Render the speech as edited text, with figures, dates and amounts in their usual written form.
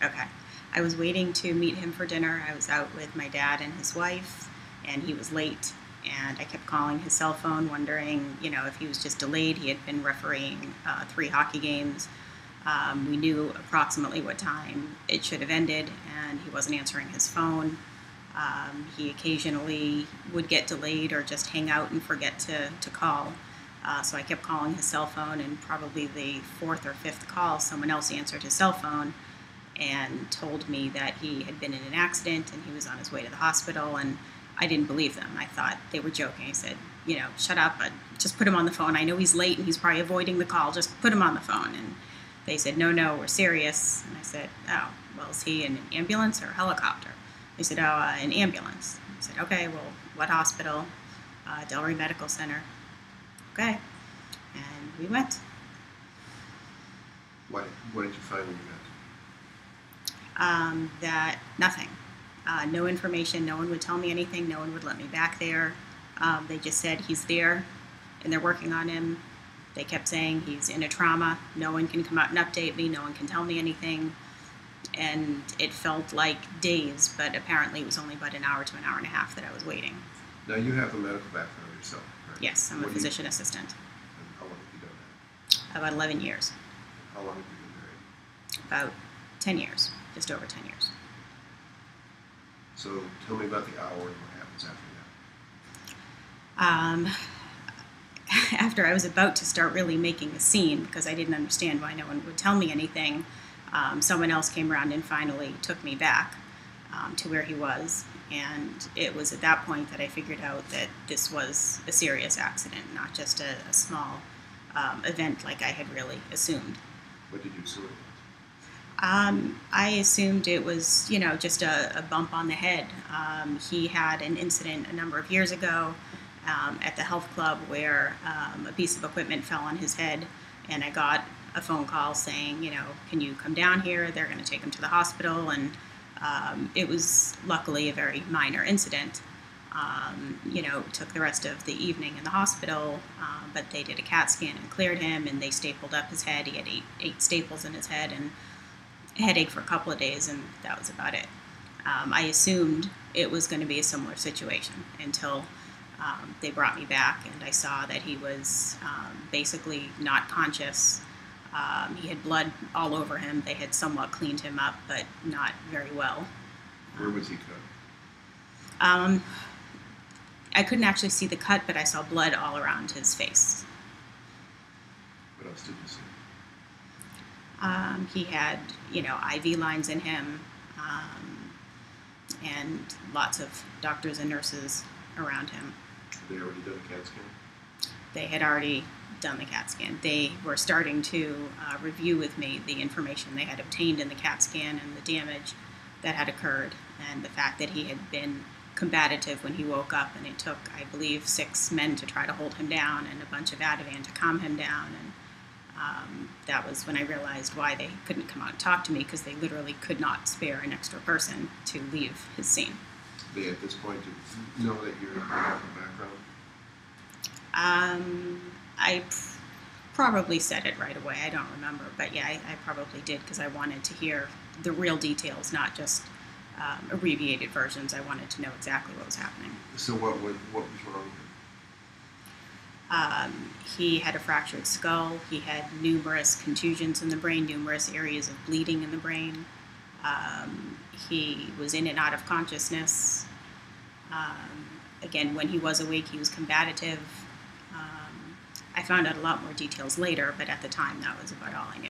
Okay. I was waiting to meet him for dinner. I was out with my dad and his wife, and he was late. And I kept calling his cell phone, wondering, if he was just delayed. He had been refereeing 3 hockey games. We knew approximately what time it should have ended, and he wasn't answering his phone. He occasionally would get delayed or just hang out and forget to call. So I kept calling his cell phone, and probably the fourth or fifth call, someone else answered his cell phone and told me that he had been in an accident and he was on his way to the hospital, and I didn't believe them. I thought they were joking. I said, shut up, just put him on the phone. I know he's late and he's probably avoiding the call. Just put him on the phone. And they said, no, we're serious. And I said, oh, well, is he in an ambulance or a helicopter? They said, oh, an ambulance. I said, okay, well, what hospital? Delray Medical Center. Okay. And we went. What did you find when you got that nothing. No information. No one would tell me anything. No one would let me back there. They just said he's there, and they're working on him. They kept saying he's in a trauma. No one can come out and update me. No one can tell me anything. And it felt like days, but apparently it was only about an hour to an hour and a half that I was waiting. Now you have a medical background yourself, right? Yes, I'm a physician assistant. And how long have you done that? About 11 years. How long have you been married? About 10 years. Just over 10 years. So tell me about the hour and what happens after that. After I was about to start really making a scene, because I didn't understand why no one would tell me anything, someone else came around and finally took me back to where he was. And it was at that point that I figured out that this was a serious accident, not just a small event like I had really assumed. What did you assume? I assumed it was, just a bump on the head. He had an incident a number of years ago at the health club where a piece of equipment fell on his head, and I got a phone call saying, can you come down here? They're going to take him to the hospital, and it was luckily a very minor incident. Took the rest of the evening in the hospital, but they did a CAT scan and cleared him, and they stapled up his head. He had eight staples in his head, and a headache for a couple of days, and that was about it. I assumed it was going to be a similar situation until they brought me back, and I saw that he was basically not conscious. He had blood all over him. They had somewhat cleaned him up, but not very well. Where was he cut? I couldn't actually see the cut, but I saw blood all around his face. What else did you see? He had, IV lines in him, and lots of doctors and nurses around him. Had they already done a CAT scan? They had already done the CAT scan. They were starting to review with me the information they had obtained in the CAT scan and the damage that had occurred, and the fact that he had been combative when he woke up, and it took, I believe, 6 men to try to hold him down and a bunch of Ativan to calm him down. And that was when I realized why they couldn't come out and talk to me, because they literally could not spare an extra person to leave his scene. They, at this point, did you know that you're a medical background? I probably said it right away. I don't remember. But yeah, I probably did, because I wanted to hear the real details, not just abbreviated versions. I wanted to know exactly what was happening. So what was wrong with him? He had a fractured skull. He had numerous contusions in the brain, numerous areas of bleeding in the brain. He was in and out of consciousness. Again, when he was awake, he was combative. I found out a lot more details later, but at the time, that was about all I knew.